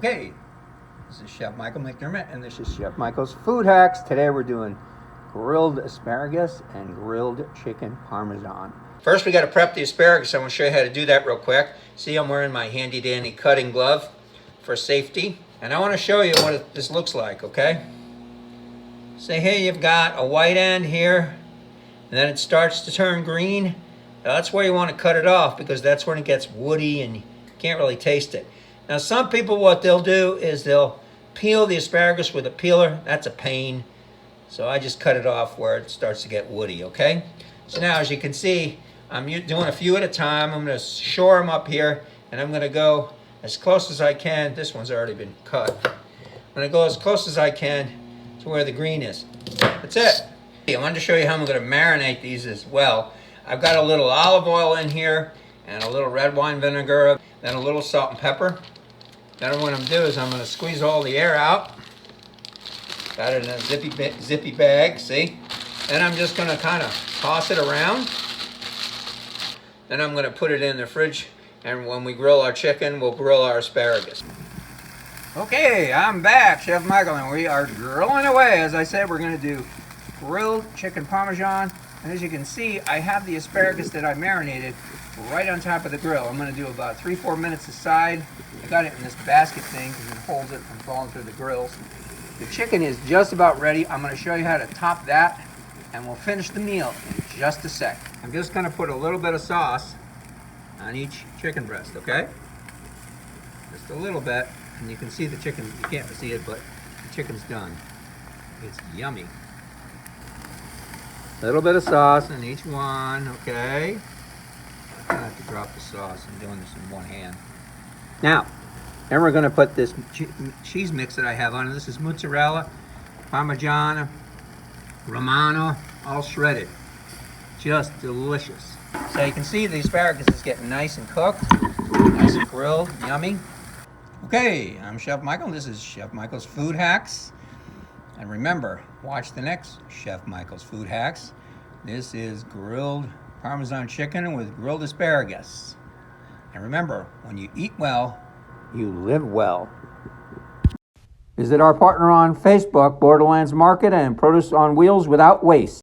Okay, this is Chef Michael McDermott, and this is Chef Michael's Food Hacks. Today we're doing grilled asparagus and grilled chicken parmesan. First we got to prep the asparagus. I want to show you how to do that real quick. See, I'm wearing my handy dandy cutting glove for safety. And I want to show you what this looks like, okay? Say, hey, you've got a white end here, and then it starts to turn green. Now, that's where you want to cut it off, because that's when it gets woody and you can't really taste it. Now, some people, what they'll do is they'll peel the asparagus with a peeler. That's a pain. So I just cut it off where it starts to get woody, okay? So now, as you can see, I'm doing a few at a time. I'm going to shore them up here, and I'm going to go as close as I can. This one's already been cut. I'm going to go as close as I can to where the green is. That's it. I wanted to show you how I'm going to marinate these as well. I've got a little olive oil in here and a little red wine vinegar, then a little salt and pepper. Then what I'm going to do is I'm going to squeeze all the air out. Got it in a zippy bag, see? Then I'm just going to kind of toss it around. Then I'm going to put it in the fridge, and when we grill our chicken, we'll grill our asparagus. Okay, I'm back, Chef Michael, and we are grilling away. As I said, we're going to do grilled chicken parmesan. And as you can see, I have the asparagus that I marinated right on top of the grill. I'm going to do about 3-4 minutes aside. I got it in this basket thing because it holds it from falling through the grills. The chicken is just about ready. I'm going to show you how to top that, and we'll finish the meal in just a sec. I'm just going to put a little bit of sauce on each chicken breast, okay? Just a little bit, and you can see the chicken. You can't see it, but the chicken's done. It's yummy. A little bit of sauce in each one, okay? I have to drop the sauce. I'm doing this in one hand. Now, then we're going to put this cheese mix that I have on. This is mozzarella, Parmigiana, Romano, all shredded. Just delicious. So you can see the asparagus is getting nice and cooked, nice and grilled, yummy. Okay, I'm Chef Michael. This is Chef Michael's Food Hacks. And remember, watch the next Chef Michael's Food Hacks. This is grilled Parmesan chicken with grilled asparagus. And remember, when you eat well, you live well. Visit our partner on Facebook, Borderlands Market and Produce on Wheels Without Waste.